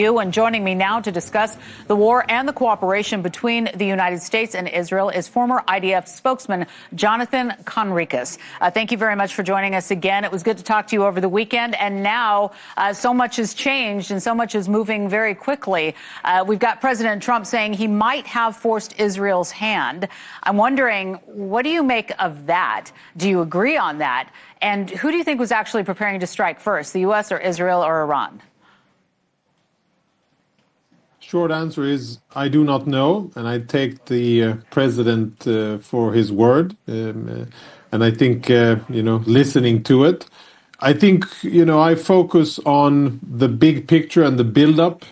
And joining me now to discuss the war and the cooperation between the United States and Israel is former IDF spokesman Jonathan Conricus. Thank you very much for joining us again. It was good to talk to you over the weekend. And now so much has changed and so much is moving very quickly. We've got President Trump saying he might have forced Israel's hand. I'm wondering, what do you make of that? Do you agree on that? And who do you think was actually preparing to strike first, the U.S. or Israel or Iran? Short answer is I do not know, and I take the president for his word, and I think listening to it, I think I focus on the big picture and the build-up.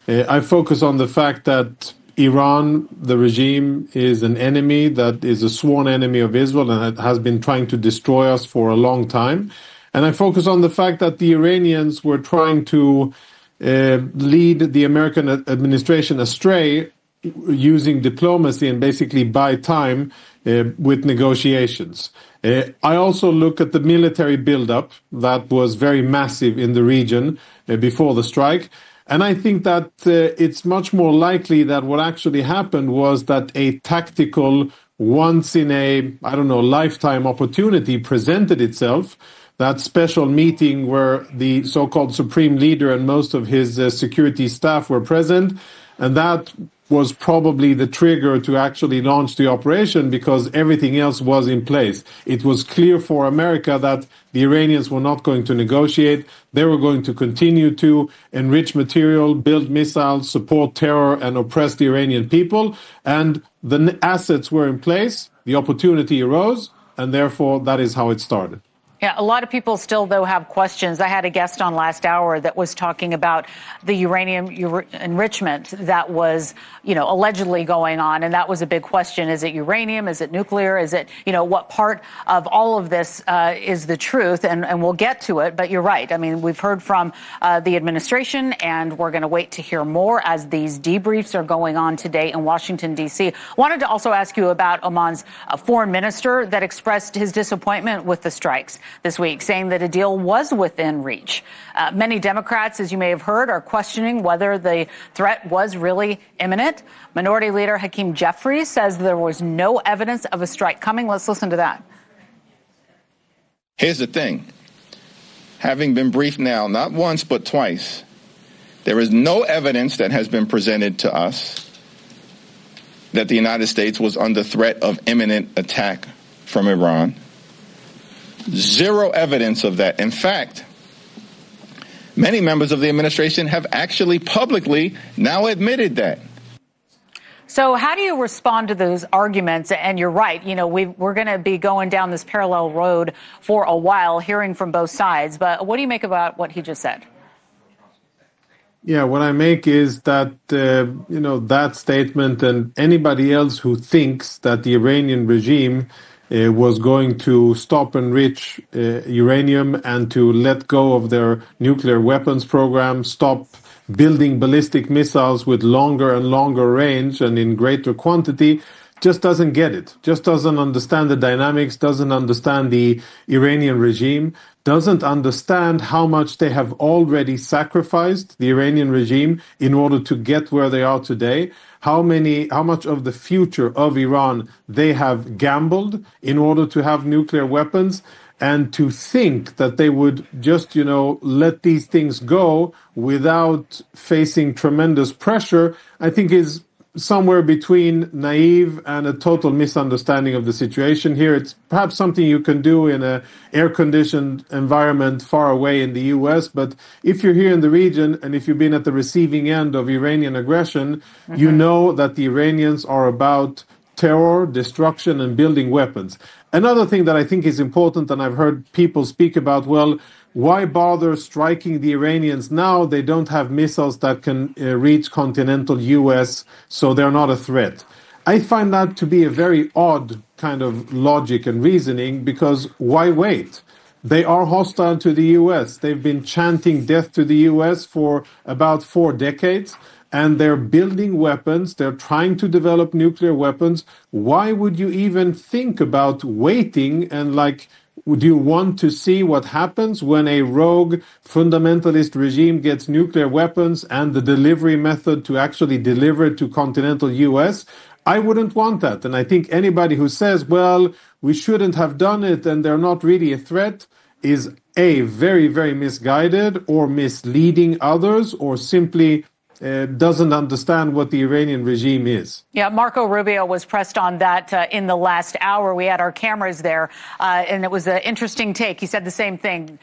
I focus on the fact that Iran, the regime, is an enemy that is a sworn enemy of Israel and has been trying to destroy us for a long time, and I focus on the fact that the Iranians were trying to lead the American administration astray using diplomacy and basically buy time with negotiations. I also look at the military buildup that was very massive in the region before the strike. And I think that it's much more likely that what actually happened was that a tactical, once in a, lifetime opportunity presented itself. That special meeting where the so-called supreme leader and most of his security staff were present. And that was probably the trigger to actually launch the operation because everything else was in place. It was clear for America that the Iranians were not going to negotiate. They were going to continue to enrich material, build missiles, support terror, and oppress the Iranian people. And the assets were in place. The opportunity arose. And therefore, that is how it started. Yeah, a lot of people still, though, have questions. I had a guest on last hour that was talking about the uranium enrichment that was, allegedly going on. And that was a big question. Is it uranium? Is it nuclear? Is it, what part of all of this is the truth? And we'll get to it. But you're right. I mean, we've heard from the administration, and we're going to wait to hear more as these debriefs are going on today in Washington, D.C. Wanted to also ask you about Oman's foreign minister that expressed his disappointment with the strikes this week, saying that a deal was within reach. Many Democrats, as you may have heard, are questioning whether the threat was really imminent. Minority Leader Hakeem Jeffries says there was no evidence of a strike coming. Let's listen to that. Here's the thing. Having been briefed now, not once but twice, there is no evidence that has been presented to us that the United States was under threat of imminent attack from Iran. Zero evidence of that. In fact, many members of the administration have actually publicly now admitted that. So how do you respond to those arguments? And you're right, we're going to be going down this parallel road for a while, hearing from both sides. But what do you make about what he just said? Yeah, what I make is that, that statement and anybody else who thinks that the Iranian regime was going to stop enrich uranium and to let go of their nuclear weapons program, stop building ballistic missiles with longer and longer range and in greater quantity, just doesn't get it, just doesn't understand the dynamics, doesn't understand the Iranian regime, doesn't understand how much they have already sacrificed, the Iranian regime, in order to get where they are today, how much of the future of Iran they have gambled in order to have nuclear weapons, and to think that they would just, let these things go without facing tremendous pressure, I think is somewhere between naive and a total misunderstanding of the situation here. It's perhaps something you can do in an air-conditioned environment far away in the U.S., but if you're here in the region and if you've been at the receiving end of Iranian aggression, you know that the Iranians are about terror, destruction, and building weapons. Another thing that I think is important, and I've heard people speak about, why bother striking the Iranians now? They don't have missiles that can reach continental U.S., so they're not a threat. I find that to be a very odd kind of logic and reasoning, because why wait? They are hostile to the U.S. They've been chanting death to the U.S. for about 4 decades, and they're building weapons. They're trying to develop nuclear weapons. Why would you even think about waiting and Do you want to see what happens when a rogue fundamentalist regime gets nuclear weapons and the delivery method to actually deliver to continental U.S.? I wouldn't want that. And I think anybody who says, well, we shouldn't have done it and they're not really a threat is A, very, very misguided or misleading others, or simply doesn't understand what the Iranian regime is. Yeah, Marco Rubio was pressed on that in the last hour. We had our cameras there, and it was an interesting take. He said the same thing.